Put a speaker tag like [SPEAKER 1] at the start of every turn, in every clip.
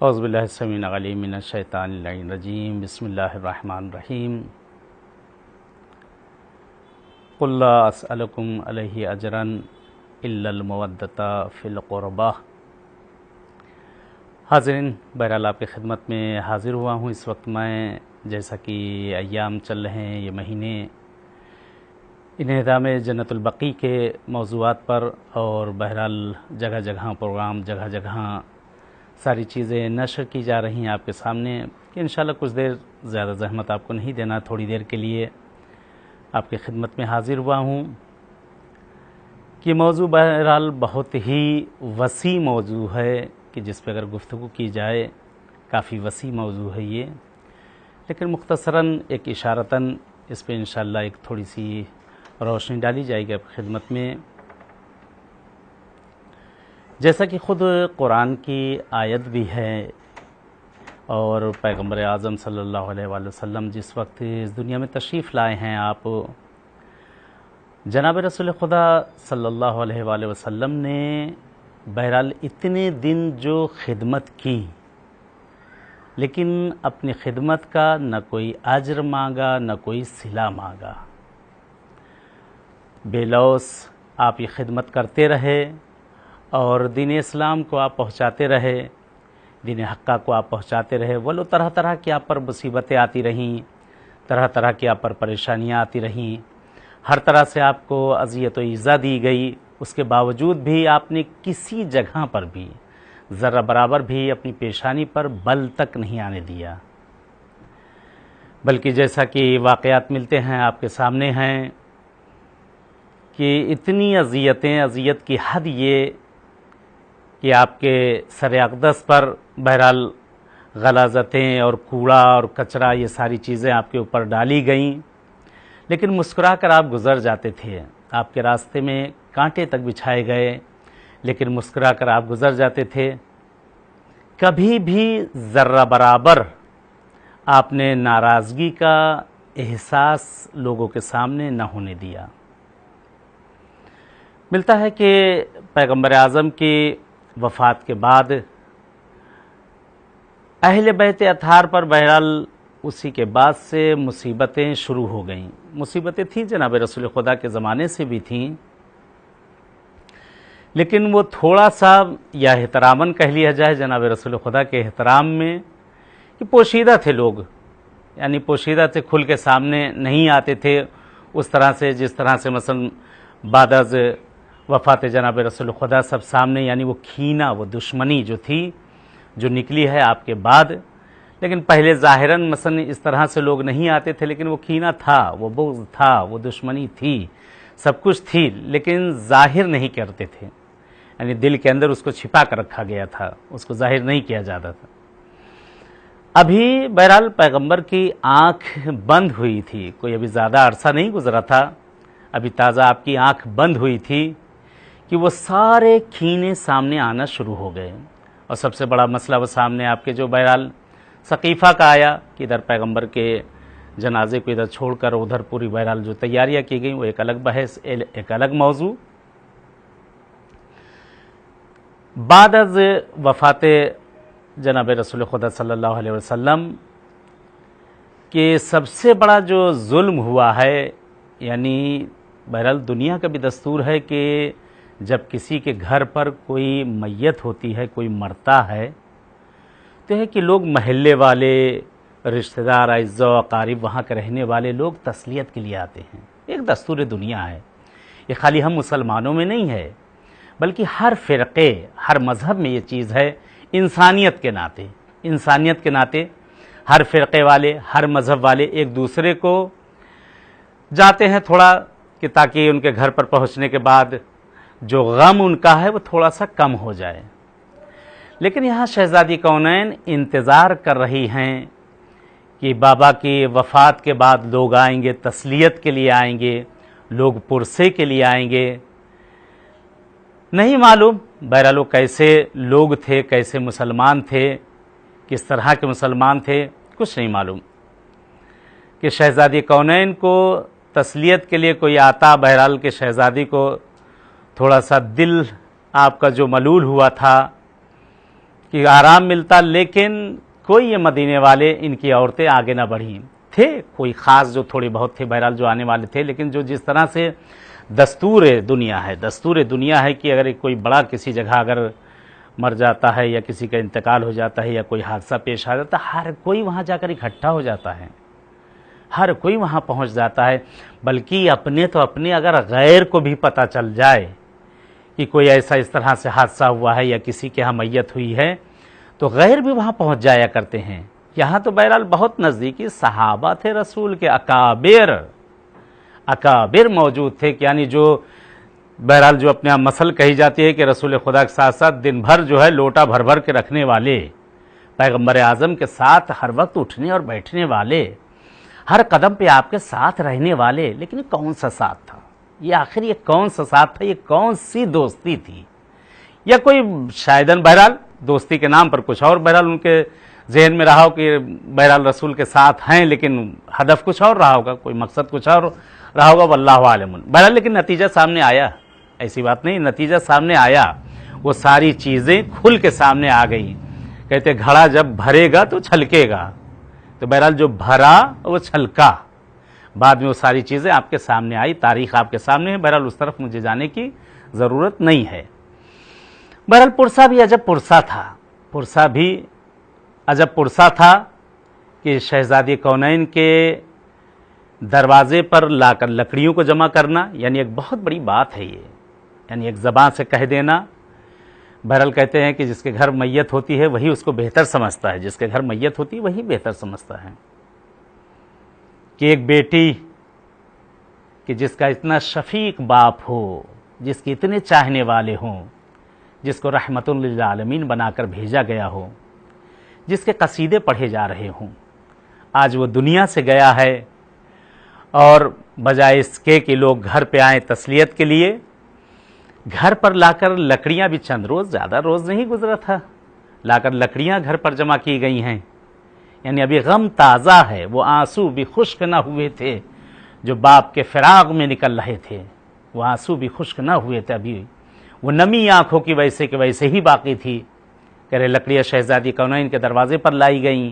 [SPEAKER 1] اعوذ باللہ السمیع العلیم من الشیطان اللعین الرجیم بسم اللہ الرحمن الرحیم قل لا اسألکم علیہ اجرا الا المودۃ فی القربہ۔ حاضرین، بہرحال آپ کی خدمت میں حاضر ہوا ہوں۔ اس وقت میں جیسا کہ ایام چل رہے ہیں، یہ مہینے انہدام جنت البقیع کے موضوعات پر، اور بہرحال جگہ جگہ پروگرام، جگہ جگہ ساری چیزیں نشر کی جا رہی ہیں آپ کے سامنے، کہ انشاءاللہ کچھ دیر زیادہ زحمت آپ کو نہیں دینا، تھوڑی دیر کے لیے آپ کی خدمت میں حاضر ہوا ہوں۔ کہ موضوع بہرحال بہت ہی وسیع موضوع ہے، کہ جس پہ اگر گفتگو کی جائے کافی وسیع موضوع ہے یہ، لیکن مختصراً ایک اشارتاً اس پہ انشاءاللہ ایک تھوڑی سی روشنی ڈالی جائے گی آپ کی خدمت میں۔ جیسا کہ خود قرآن کی آیت بھی ہے، اور پیغمبر اعظم صلی اللہ علیہ وآلہ وسلم جس وقت اس دنیا میں تشریف لائے ہیں، آپ جناب رسول خدا صلی اللہ علیہ وآلہ وسلم نے بہرحال اتنے دن جو خدمت کی، لیکن اپنی خدمت کا نہ کوئی اجر مانگا، نہ کوئی صلہ مانگا۔ بے لوث آپ یہ خدمت کرتے رہے، اور دین اسلام کو آپ پہنچاتے رہے، دین حقہ کو آپ پہنچاتے رہے، ولو طرح طرح کی آپ پر مصیبتیں آتی رہیں، طرح طرح کی آپ پر پریشانیاں آتی رہیں، ہر طرح سے آپ کو اذیت و ایذا دی گئی، اس کے باوجود بھی آپ نے کسی جگہ پر بھی ذرہ برابر بھی اپنی پیشانی پر بل تک نہیں آنے دیا، بلکہ جیسا کہ واقعات ملتے ہیں آپ کے سامنے ہیں، کہ اتنی اذیت کی حد یہ کہ آپ کے سر اقدس پر بہرحال غلاظتیں اور کوڑا اور کچرا، یہ ساری چیزیں آپ کے اوپر ڈالی گئیں، لیکن مسکرا کر آپ گزر جاتے تھے۔ آپ کے راستے میں کانٹے تک بچھائے گئے، لیکن مسکرا کر آپ گزر جاتے تھے۔ کبھی بھی ذرہ برابر آپ نے ناراضگی کا احساس لوگوں کے سامنے نہ ہونے دیا۔ ملتا ہے کہ پیغمبر اعظم کی وفات کے بعد اہل بیت اطہار پر بہرحال اسی کے بعد سے مصیبتیں شروع ہو گئیں۔ مصیبتیں تھیں جناب رسول خدا کے زمانے سے بھی تھیں، لیکن وہ تھوڑا سا یا احتراماً کہہ لیا جائے جناب رسول خدا کے احترام میں، کہ پوشیدہ تھے لوگ، یعنی پوشیدہ تھے، کھل کے سامنے نہیں آتے تھے اس طرح سے جس طرح سے مثلا بعد از وفات جناب رسول خدا سب سامنے، یعنی وہ کینہ، وہ دشمنی جو تھی، جو نکلی ہے آپ کے بعد، لیکن پہلے ظاہراً مثلا اس طرح سے لوگ نہیں آتے تھے، لیکن وہ کینہ تھا، وہ بغض تھا، وہ دشمنی تھی، سب کچھ تھی، لیکن ظاہر نہیں کرتے تھے، یعنی دل کے اندر اس کو چھپا کر رکھا گیا تھا، اس کو ظاہر نہیں کیا جاتا تھا۔ ابھی بہرحال پیغمبر کی آنکھ بند ہوئی تھی، کوئی ابھی زیادہ عرصہ نہیں گزرا تھا، ابھی تازہ آپ کی آنکھ بند ہوئی تھی، کہ وہ سارے کینے سامنے آنا شروع ہو گئے۔ اور سب سے بڑا مسئلہ وہ سامنے آپ کے جو بہرحال ثقیفہ کا آیا، کہ ادھر پیغمبر کے جنازے کو ادھر چھوڑ کر ادھر پوری بہرحال جو تیاریاں کی گئیں، وہ ایک الگ بحث، ایک الگ موضوع۔ بعد از وفات جناب رسول خدا صلی اللہ علیہ وسلم کہ سب سے بڑا جو ظلم ہوا ہے، یعنی بہرحال دنیا کا بھی دستور ہے کہ جب کسی کے گھر پر کوئی میت ہوتی ہے، کوئی مرتا ہے، تو ہے کہ لوگ محلے والے، رشتہ دار، اعزاء و اقارب، وہاں کے رہنے والے لوگ تسلیت کے لیے آتے ہیں۔ ایک دستور دنیا ہے، یہ خالی ہم مسلمانوں میں نہیں ہے، بلکہ ہر فرقے، ہر مذہب میں یہ چیز ہے، انسانیت کے ناطے ہر فرقے والے، ہر مذہب والے ایک دوسرے کو جاتے ہیں تھوڑا، کہ تاکہ ان کے گھر پر پہنچنے کے بعد جو غم ان کا ہے وہ تھوڑا سا کم ہو جائے۔ لیکن یہاں شہزادی کونین انتظار کر رہی ہیں کہ بابا کی وفات کے بعد لوگ آئیں گے، تسلیت کے لیے آئیں گے، لوگ پرسے کے لیے آئیں گے۔ نہیں معلوم بہرحال وہ کیسے لوگ تھے، کیسے مسلمان تھے، کس طرح کے مسلمان تھے، کچھ نہیں معلوم، کہ شہزادی کونین کو تسلیت کے لیے کوئی آتا، بہرحال کہ شہزادی کو تھوڑا سا دل آپ کا جو ملول ہوا تھا، कि आराम मिलता, लेकिन कोई ये मदीने वाले, इनकी औरतें आगे ना बढ़ी। थे कोई ख़ास जो थोड़े बहुत थे बहरहाल जो आने वाले थे, लेकिन जो जिस तरह से दस्तूर दुनिया है कि अगर कोई बड़ा किसी जगह अगर मर जाता है या किसी का इंतकाल हो जाता है या कोई हादसा पेश आ जाता है, हर कोई वहाँ जाकर इकट्ठा हो जाता है, हर कोई वहाँ पहुँच जाता है। बल्कि अपने तो अपने, अगर गैर को भी पता चल जाए कि कोई ऐसा इस तरह से हादसा हुआ है या किसी के यहाँ मैयत हुई है, तो गैर भी वहाँ पहुँच जाया करते हैं। यहाँ तो बहरहाल बहुत नज़दीकी सहाबा थे रसूल के, अकाबिर मौजूद थे, यानी जो बहरहाल जो अपने यहाँ मसल कही जाती है कि रसूल खुदा के साथ साथ दिन भर जो है लोटा भर भर के रखने वाले, पैगम्बर आज़म के साथ हर वक्त उठने और बैठने वाले, हर कदम पे आपके साथ रहने वाले। लेकिन कौन सा साथ था ये, आखिर ये कौन सा साथ था, ये कौन सी दोस्ती थी, या कोई शायदन बहरहाल दोस्ती के नाम पर कुछ और बहरहाल उनके जहन में रहा हो कि बहरहाल रसूल के साथ हैं, लेकिन हदफ कुछ और रहा होगा, कोई मकसद कुछ और रहा होगा, वल्लाहु आलम। बहरहाल लेकिन नतीजा सामने आया, ऐसी बात नहीं, नतीजा सामने आया, वो सारी चीज़ें खुल के सामने आ गई। कहते घड़ा जब भरेगा तो छलकेगा, तो बहरहाल जो भरा वो छलका, बाद में वो सारी चीज़ें आपके सामने आई, तारीख आपके सामने है। बहरहाल उस तरफ मुझे जाने की ज़रूरत नहीं है। बहरहाल पुरसा भी अजब पुरसा था, पुरसा भी अजब पुरसा था कि शहजादी कौनैन के दरवाजे पर लाकर लकड़ियों को जमा करना, यानी एक बहुत बड़ी बात है ये, यानी एक ज़बान से कह देना। बहरहाल कहते हैं कि जिसके घर मैयत होती है वही उसको बेहतर समझता है, जिसके घर मैयत होती है वही बेहतर समझता है। कि एक बेटी कि जिसका इतना शफीक बाप हो, जिसके इतने चाहने वाले हों, जिसको रहमतुल लिल आलमीन बनाकर भेजा गया हो, जिसके कसीदे पढ़े जा रहे हों, आज वो दुनिया से गया है, और बजाय इसके कि लोग घर पे आएँ तसलियत के लिए, घर पर लाकर लकड़ियाँ भी, चंद रोज़, ज़्यादा रोज़ नहीं गुजरा था, लाकर लकड़ियाँ घर पर जमा की गई हैं। यानी अभी गम ताज़ा है, वो आंसू भी खुश्क ना हुए थे जो बाप के फिराक में निकल रहे थे, वो आंसू भी खुश्क ना हुए थे, अभी वो नमी आँखों की वैसे के वैसे ही बाकी थी। कह रहे लकड़ियाँ शहजादी कौनैन के दरवाजे पर लाई गईं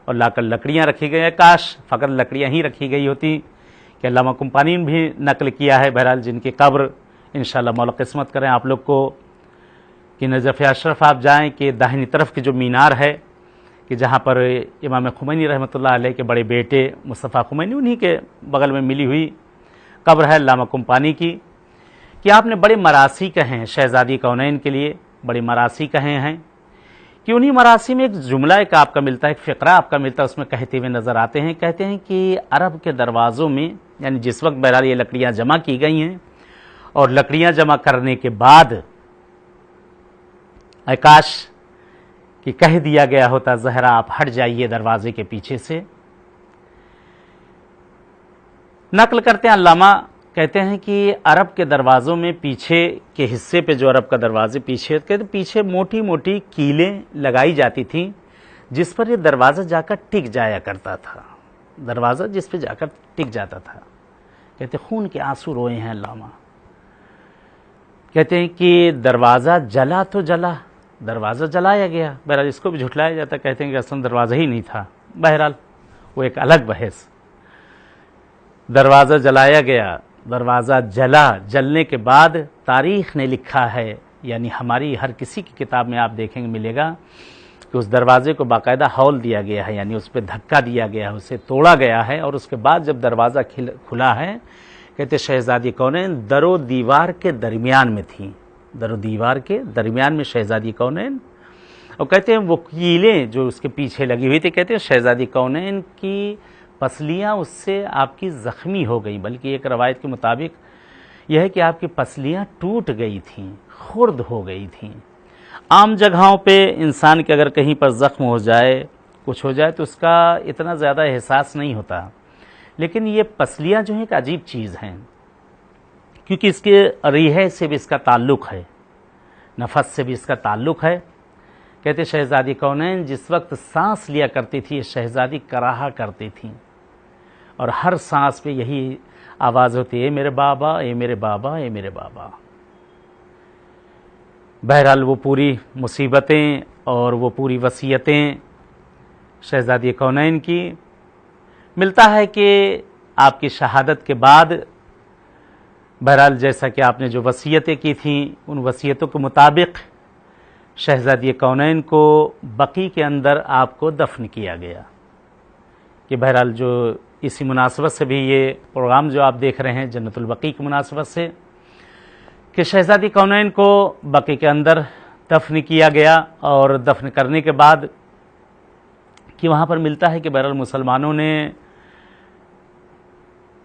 [SPEAKER 1] और लाकर लकड़ियाँ रखी गई। काश फ़कत लकड़ियाँ ही रखी गई होती, कि अल्लामा कुम्पानी ने भी नकल किया है बहरहाल, जिनकी कब्र इंशाअल्लाह मौला किस्मत करें आप लोग को कि नजफ़ अशरफ आप जाएं कि दाहिनी तरफ की जो मीनार है, कि जहाँ पर इमाम खुमैनी रहमतुल्लाह अलैह के बड़े बेटे मुस्तफ़ा खुमैनी, उन्हीं के बगल में मिली हुई कब्र है अल्लामा कुम्पानी की, कि आपने बड़े मरासी कहे हैं शहजादी कौनैन के लिए, बड़े मरासी कहे हैं, कि उन्हीं मरासी में एक जुमला एक आपका मिलता है, एक फ़िक्रा आपका मिलता है, उसमें कहते हुए नज़र आते हैं। कहते हैं कि अरब के दरवाज़ों में, यानी जिस वक्त बहरहाल ये लकड़ियाँ जमा की गई हैं, और लकड़ियाँ जमा करने के बाद आकाश कि कह दिया गया होता ज़हरा आप हट जाइए दरवाजे के पीछे से। नकल करते हैं अल्लामा, कहते हैं कि अरब के दरवाज़ों में पीछे के हिस्से पे, जो अरब का दरवाजे पीछे, कहते पीछे मोटी मोटी कीलें लगाई जाती थीं, जिस पर ये दरवाज़ा जाकर टिक जाया करता था, दरवाज़ा जिस पे जाकर टिक जाता था। कहते खून के आंसू रोए हैं अल्लामा। कहते हैं कि दरवाज़ा जला तो जला, दरवाज़ा जलाया गया, बहरहाल इसको भी झुठलाया जाता, कहते हैं कि असल दरवाज़ा ही नहीं था, बहरहाल वो एक अलग बहस। दरवाज़ा जलाया गया, दरवाज़ा जला, जलने के बाद तारीख़ ने लिखा है, यानी हमारी हर किसी की किताब में आप देखेंगे मिलेगा कि उस दरवाज़े को बाकायदा हौल दिया गया है, यानी उस पर धक्का दिया गया है, उसे तोड़ा गया है, और उसके बाद जब दरवाज़ा खुला है, कहते शहजादी कौनैन दरो दीवार के दरमियान में थी, दरो दीवार के दरमियान में शहजादी कौनैन, और कहते हैं वो कीलें जो उसके पीछे लगी हुई थी, कहते हैं शहजादी कौनैन की पसलियाँ उससे आपकी ज़ख्मी हो गई, बल्कि एक रवायत के मुताबिक यह है कि आपकी पसलियाँ टूट गई थीं, खुर्द हो गई थीं। आम जगहों पे इंसान के अगर कहीं पर ज़ख्म हो जाए, कुछ हो जाए, तो उसका इतना ज़्यादा एहसास नहीं होता, लेकिन ये पसलियाँ जो हैं एक अजीब चीज़ हैं, क्योंकि इसके रीह से भी इसका ताल्लुक़ है, नफस से भी इसका ताल्लुक़ है। कहते शहजादी कौनैन जिस वक्त सांस लिया करती थी, शहजादी कराहा करती थी, और हर सांस पे यही आवाज़ होती है, ए मेरे बाबा, ए मेरे बाबा, ए मेरे बाबा। बहरहाल वो पूरी मुसीबतें और वो पूरी वसीयतें शहज़ादी कौनैन की, मिलता है कि आपकी शहादत के बाद बहरहाल जैसा कि आपने जो वसीयतें की थीं उन वसीयतों के मुताबिक शहज़ादी कौनैन को बकी के अंदर आपको दफन किया गया। कि बहरहाल जो इसी मुनासबत से भी ये प्रोग्राम जो आप देख रहे हैं जन्नतुल बकी की मुनासबत से, कि शहज़ादी कौनैन को बकी के अंदर दफन किया गया। और दफन करने के बाद कि वहाँ पर मिलता है कि बहरहाल मुसलमानों ने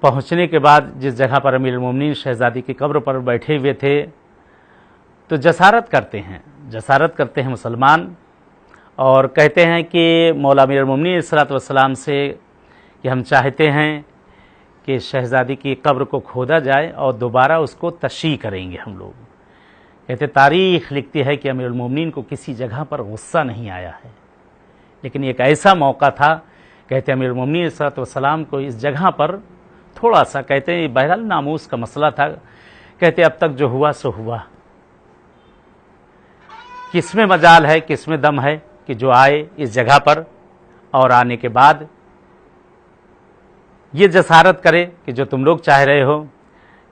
[SPEAKER 1] पहुँचने के बाद जिस जगह पर अमीरुल मोमिनीन शहज़ादी की कब्र पर बैठे हुए थे, तो जसारत करते हैं मुसलमान और कहते हैं कि मौला अमीरुल मोमिनीन अलैहिस्सलातु वस्सलाम से कि हम चाहते हैं कि शहज़ादी की कब्र को खोदा जाए और दोबारा उसको तशयी करेंगे हम लोग। कहते तारीख़ लिखती है कि अमीरुल मोमिनीन को किसी जगह पर गुस्सा नहीं आया है, लेकिन एक ऐसा मौका था, कहते अमीरुल मोमिनीन अलैहिस्सलातु वस्सलाम को इस जगह पर थोड़ा सा, कहते हैं बहरहाल नामूस का मसला था, कहते अब तक जो हुआ सो हुआ, किसमें मजाल है, किसमें दम है कि जो आए इस जगह पर और आने के बाद ये जसारत करे कि जो तुम लोग चाह रहे हो।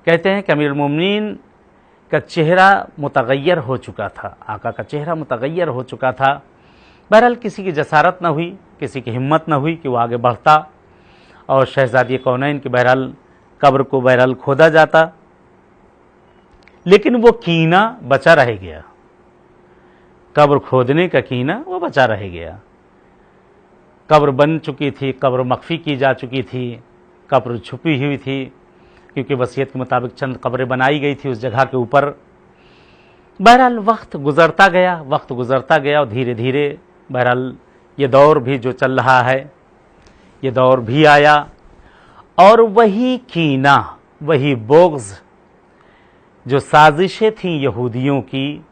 [SPEAKER 1] कहते हैं कि अमीरुल मोमिनीन का चेहरा मुतगय्यर हो चुका था, आका का चेहरा मुतगय्यर हो चुका था। बहरहाल किसी की जसारत न हुई, किसी की हिम्मत न हुई कि वो आगे बढ़ता और शहज़ादी कौनैन की बहरहाल कब्र को बहरहाल खोदा जाता, लेकिन वो कीना बचा रह गया, कब्र खोदने का कीना वो बचा रह गया। कब्र बन चुकी थी, कब्र मख्फी की जा चुकी थी, कब्र छुपी हुई थी, क्योंकि वसीयत के मुताबिक चंद कब्रें बनाई गई थी उस जगह के ऊपर। बहरहाल वक्त गुज़रता गया और धीरे धीरे बहरहाल ये दौर भी जो चल रहा है, ये दौर भी आया और वही कीना, वही बोग्ज़, जो साजिशें थीं यहूदियों की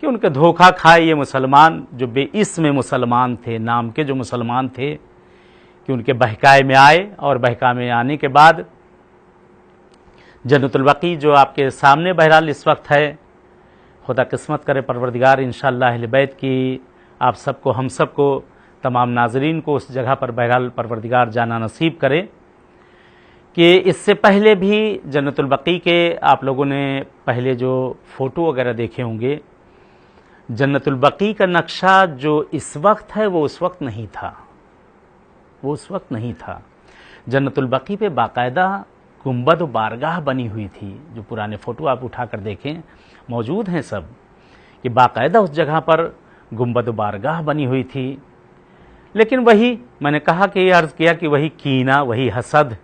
[SPEAKER 1] कि उनके धोखा खाए ये मुसलमान जो बेइस्म मुसलमान थे, नाम के जो मुसलमान थे, कि उनके बहकाए में आए और बहका में आने के बाद जन्नतुल बकी जो आपके सामने बहरहाल इस वक्त है, खुदा किस्मत करे परवरदिगार इंशाअल्लाह अहले बैत की आप सबको, हम सबको, तमाम नाजरीन को उस जगह पर बहरहाल परवरदिगार जाना नसीब करे। कि इससे पहले भी जन्नतुल बकी के आप लोगों ने पहले जो फ़ोटो वगैरह देखे होंगे, जन्नतुल बकी का नक्शा जो इस वक्त है वो उस वक्त नहीं था, जन्नतुल बकी पे बाकायदा गुंबद व बारगाह बनी हुई थी। जो पुराने फ़ोटो आप उठा कर देखें मौजूद हैं सब, कि बाकायदा उस जगह पर गुंबद व बारगाह बनी हुई थी। लेकिन वही मैंने कहा कि ये अर्ज़ किया कि वही कीना, वही हसद,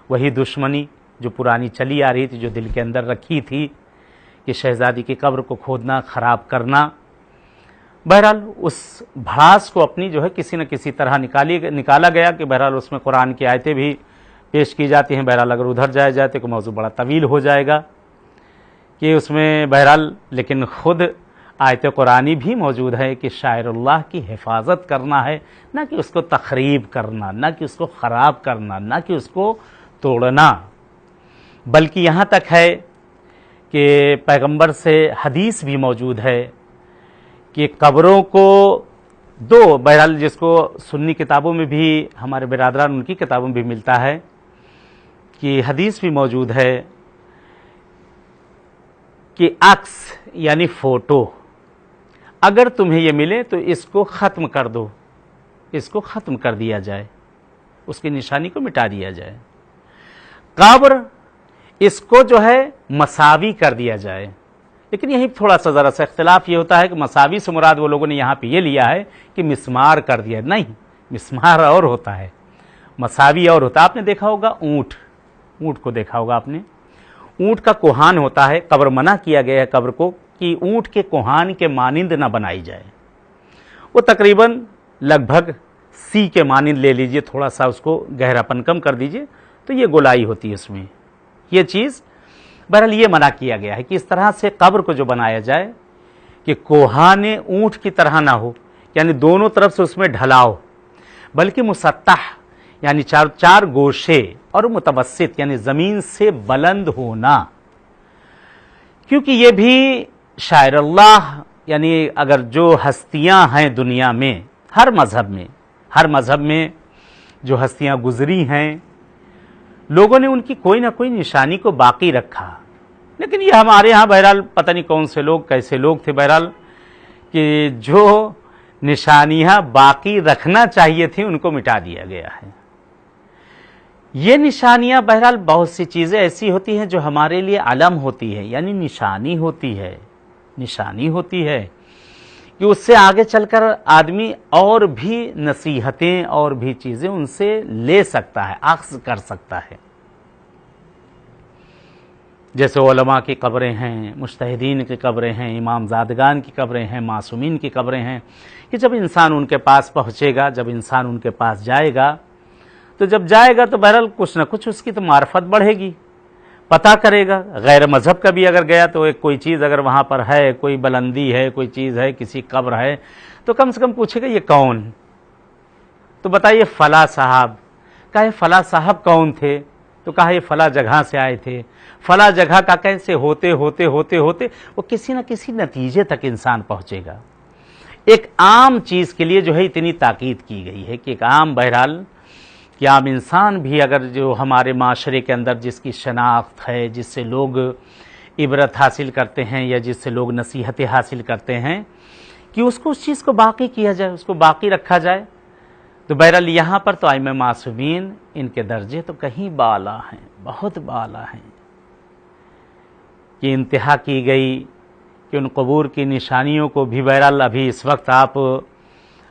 [SPEAKER 1] वही दुश्मनी जो पुरानी चली आ रही थी, जो दिल के अंदर रखी थी कि शहज़ादी की कब्र को खोदना, ख़राब करना, बहरहाल उस भड़ास को अपनी जो है किसी न किसी तरह निकाला गया। कि बहरहाल उसमें कुरान की आयतें भी पेश की जाती हैं। बहरहाल अगर उधर जाया जाए तो मौजू बड़ा तवील हो जाएगा कि उसमें बहरहाल, लेकिन ख़ुद आयत कुरानी भी मौजूद है कि शायरुल्लाह की हिफाजत करना है, ना कि उसको तखरीब करना, ना कि उसको ख़राब करना, ना कि उसको तोड़ना। बल्कि यहाँ तक है कि पैगंबर से हदीस भी मौजूद है कि कब्रों को दो, बहरहाल जिसको सुन्नी किताबों में भी, हमारे बिरादरान उनकी किताबों में भी मिलता है कि हदीस भी मौजूद है कि अक्स यानी फ़ोटो अगर तुम्हें ये मिले तो इसको ख़त्म कर दो, इसको ख़त्म कर दिया जाए, उसकी निशानी को मिटा दिया जाए। कब्र इसको जो है मसावी कर दिया जाए। लेकिन यही थोड़ा सा ज़रा सा इख्तिलाफ ये होता है कि मसावी से मुराद वो लोगों ने यहाँ पे ये लिया है कि मिस्मार कर दिया। नहीं, मिस्मार और होता है, मसावी और होता है। आपने देखा होगा ऊँट को देखा होगा आपने, ऊँट का कोहान होता है। कब्र मना किया गया है कब्र को कि ऊँट के कोहान के मानिंद ना बनाई जाए। वो तकरीबन लगभग सी के मानिंद ले लीजिए, थोड़ा सा उसको गहरापन कम कर दीजिए तो ये गोलाई होती है उसमें। ये चीज़ बहरहाल ये मना किया गया है कि इस तरह से कब्र को जो बनाया जाए कि कोहाने ऊँट की तरह ना हो, यानी दोनों तरफ से उसमें ढलाव, बल्कि मुसत्तह यानी चार गोशे और मुतवस्सित यानी ज़मीन से बुलंद होना। क्योंकि ये भी شاعر اللہ یعنی اگر جو ہستیاں ہیں دنیا میں ہر مذہب میں جو ہستیاں گزری ہیں، لوگوں نے ان کی کوئی نہ کوئی نشانی کو باقی رکھا، لیکن یہ ہمارے ہاں بہرحال پتہ نہیں کون سے لوگ کیسے لوگ تھے بہرحال کہ جو نشانیاں باقی رکھنا چاہیے تھی ان کو مٹا دیا گیا ہے۔ یہ نشانیاں بہرحال بہت سی چیزیں ایسی ہوتی ہیں جو ہمارے لیے علم ہوتی ہے، یعنی نشانی ہوتی ہے کہ اس سے آگے چل کر آدمی اور بھی نصیحتیں اور بھی چیزیں ان سے لے سکتا ہے، اخذ کر سکتا ہے۔ جیسے علماء کی قبریں ہیں، مجتہدین کی قبریں ہیں، امام زادگان کی قبریں ہیں، معصومین کی قبریں ہیں، کہ جب انسان ان کے پاس پہنچے گا، جب انسان ان کے پاس جائے گا تو بہرحال کچھ نہ کچھ اس کی تو معرفت بڑھے گی، پتہ کرے گا۔ غیر مذہب کا بھی اگر گیا تو ایک کوئی چیز اگر وہاں پر ہے، کوئی بلندی ہے، کوئی چیز ہے، کسی قبر ہے، تو کم سے کم پوچھے گا یہ کون؟ تو بتائیے فلاں صاحب۔ کہا فلاں صاحب کون تھے؟ تو کہا یہ فلاں جگہ سے آئے تھے۔ فلاں جگہ کا کیسے ہوتے وہ کسی نہ کسی نتیجے تک انسان پہنچے گا۔ ایک عام چیز کے لیے جو ہے اتنی تاکید کی گئی ہے کہ ایک عام بہرحال کہ عام انسان بھی اگر جو ہمارے معاشرے کے اندر جس کی شناخت ہے، جس سے لوگ عبرت حاصل کرتے ہیں یا جس سے لوگ نصیحتیں حاصل کرتے ہیں، کہ اس کو اس چیز کو باقی کیا جائے، اس کو باقی رکھا جائے۔ تو بہرحال یہاں پر تو ائمہ معصومین ان کے درجے تو کہیں بالا ہیں، بہت بالا ہیں، کہ انتہا کی گئی کہ ان قبور کی نشانیوں کو بھی بہرحال ابھی اس وقت آپ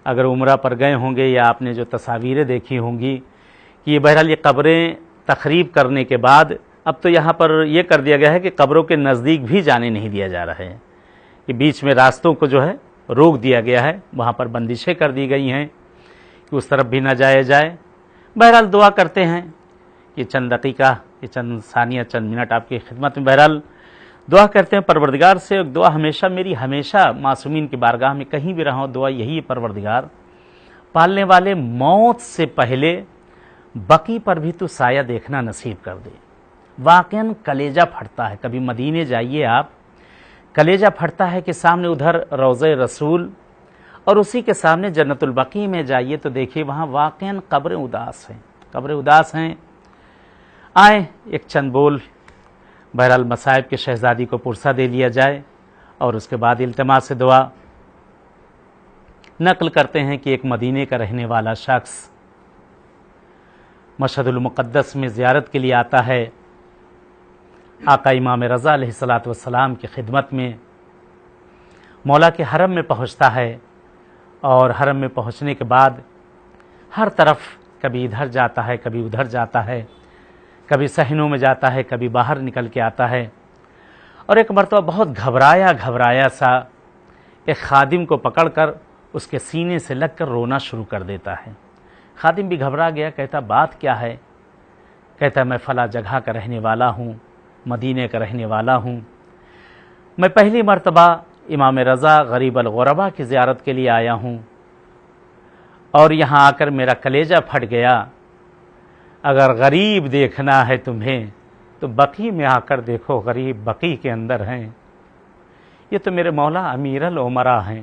[SPEAKER 1] اگر عمرہ پر گئے ہوں گے یا آپ نے جو تصاویریں دیکھی ہوں گی کہ یہ بہرحال یہ قبریں تخریب کرنے کے بعد اب تو یہاں پر یہ کر دیا گیا ہے کہ قبروں کے نزدیک بھی جانے نہیں دیا جا رہا ہے، کہ بیچ میں راستوں کو جو ہے روک دیا گیا ہے، وہاں پر بندشیں کر دی گئی ہیں کہ اس طرف بھی نہ جایا جائے۔ بہرحال دعا کرتے ہیں کہ چند دقیقہ، یہ چند ثانیہ، چند منٹ آپ کی خدمت میں بہرحال دعا کرتے ہیں پروردگار سے۔ دعا ہمیشہ میری، ہمیشہ معصومین کی بارگاہ میں کہیں بھی رہا ہوں، دعا یہی ہے پروردگار پالنے والے موت سے پہلے بقی پر بھی تو سایہ دیکھنا نصیب کر دے۔ واقعاً کلیجہ پھٹتا ہے، کبھی مدینے جائیے آپ، کلیجہ پھٹتا ہے کہ سامنے ادھر روضہ رسول اور اسی کے سامنے جنت البقیع میں جائیے تو دیکھیے وہاں واقعاً قبریں اداس ہیں۔ آئیں ایک چند بول بہرحال مصائب کے شہزادی کو پرسہ دے لیا جائے، اور اس کے بعد التماس دعا نقل کرتے ہیں کہ ایک مدینے کا رہنے والا شخص مشہد المقدس میں زیارت کے لیے آتا ہے، آقا امام رضا علیہ الصلاۃ والسلام کی خدمت میں مولا کے حرم میں پہنچتا ہے، اور حرم میں پہنچنے کے بعد ہر طرف کبھی ادھر جاتا ہے، کبھی ادھر جاتا ہے، کبھی صحنوں میں جاتا ہے، کبھی باہر نکل کے آتا ہے، اور ایک مرتبہ بہت گھبرایا سا ایک خادم کو پکڑ کر اس کے سینے سے لگ کر رونا شروع کر دیتا ہے۔ خادم بھی گھبرا گیا، کہتا بات کیا ہے؟ کہتا میں فلاں جگہ کا رہنے والا ہوں، مدینے کا رہنے والا ہوں، میں پہلی مرتبہ امام رضا غریب الغربا کی زیارت کے لیے آیا ہوں، اور یہاں آ کر میرا کلیجہ پھٹ گیا۔ اگر غریب دیکھنا ہے تمہیں تو بقیع میں آ کر دیکھو، غریب بقیع کے اندر ہیں، یہ تو میرے مولا امیر الامراء ہیں۔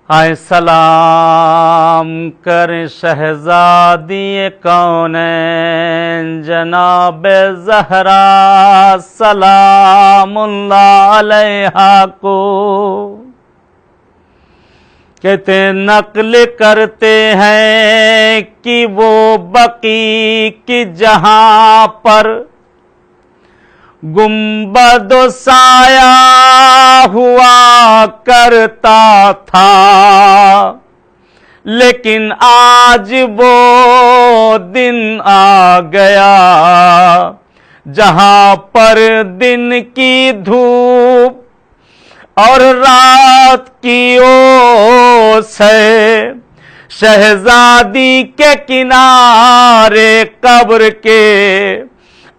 [SPEAKER 1] آئے سلام کر شہزادی کونین جناب زہرا سلام اللہ علیہا کو، کہتے نقل کرتے ہیں کہ وہ بقیع کی جہاں پر گنبد و سایہ ہوا کرتا تھا، لیکن آج وہ دن آ گیا جہاں پر دن کی دھوپ اور رات کی اوس ہے، شہزادی کے کنارے قبر کے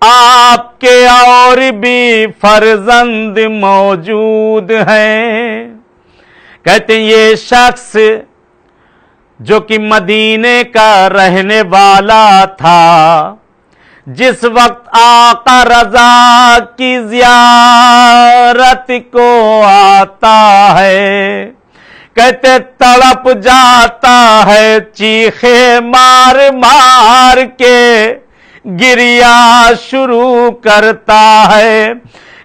[SPEAKER 1] آپ کے اور بھی فرزند موجود ہیں۔ کہتے ہیں یہ شخص جو کہ مدینے کا رہنے والا تھا، जिस वक्त आका रजा की जियारत को आता है, कहते तड़प जाता है चीखे मार मार के, गिरिया शुरू करता है,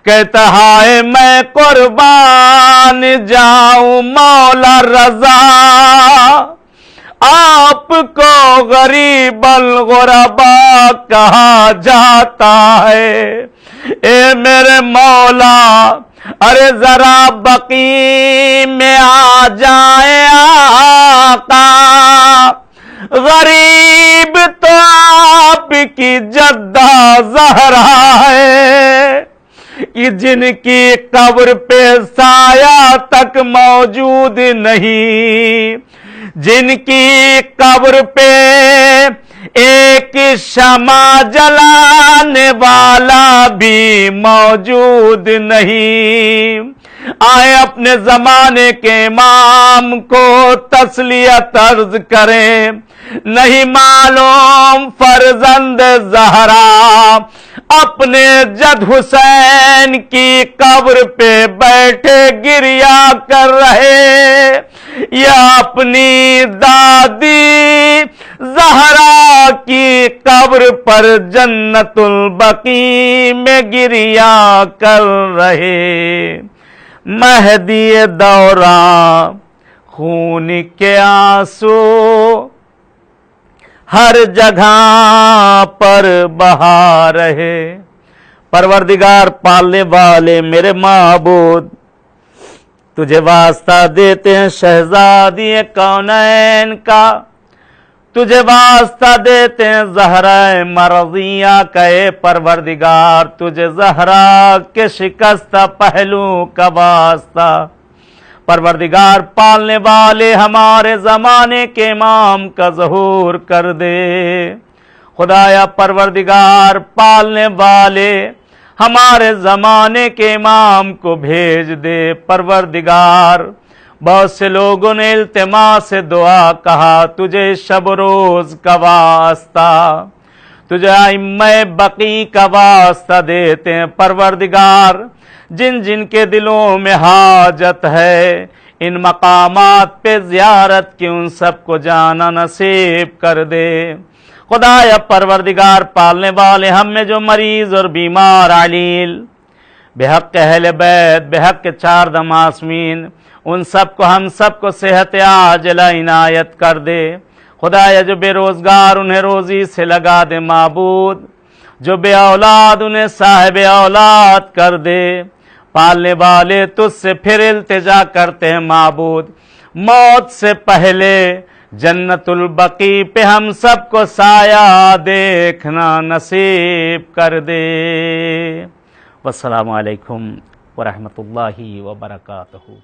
[SPEAKER 1] कहता हाय मैं कुर्बान जाऊं मौला रजा, आपको गरीब अलगुरबा कहा जाता है। ए मेरे मौला, अरे जरा बकी में आ जाए आका, गरीब तो आपकी जद्दा ज़हरा है कि जिनकी कब्र पे साया तक मौजूद नहीं, जिनकी कब्र पे एक शमा जलाने वाला भी मौजूद नहीं। आए अपने जमाने के इमाम को तस्लियत अर्ज करें, नहीं मालूम फर्जंद ज़हरा अपने जद हुसैन की कब्र पे बैठे गिरिया कर रहे, या अपनी दादी ज़हरा की कब्र पर जन्नतुल बकी में गिरिया कर रहे। महदी दौरा खून के आंसू हर जगह पर बहा रहे। परवरदिगार पालने वाले मेरे महबूद, तुझे वास्ता देते हैं शहजादी कौनैन का, तुझे वास्ता देते हैं ज़हरा मरज़िया का। परवरदिगार तुझे ज़हरा के शिकस्ता पहलू का वास्ता। परवरदिगार पालने वाले हमारे ज़माने के इमाम का ज़हूर कर दे। खुदाया परवरदिगार पालने वाले हमारे ज़माने के इमाम को भेज दे। परवरदिगार बहुत से लोगों ने इल्तिमा से दुआ कहा, तुझे शब रोज़ का वास्ता, तुझे आइम्मे बकी का वास्ता देते हैं। परवरदिगार जिन जिन के दिलों में हाजत है, इन मकामात पे ज़ियारत की उन सबको जाना नसीब कर दे। खुदाया परवरदिगार पालने वाले हम में जो मरीज़ और बीमार अलील बेहक अहले बैत बेहक के चार दमासमीन, उन सबको हम सबको सेहत आजिला इनायत कर दे। खुदाया जो बेरोज़गार उन्हें रोज़ी से लगा दे माबूद, जो बे औलाद उन्हें साहिब औलाद कर दे। पालने वाले तुझसे फिर इल्तिजा करते हैं माबूद, मौत से पहले जन्नतुल बकी पे हम सबको साया देखना नसीब कर दे। वस्सलामु अलैकुम वरहमतुल्लाहि वबरकातुहू।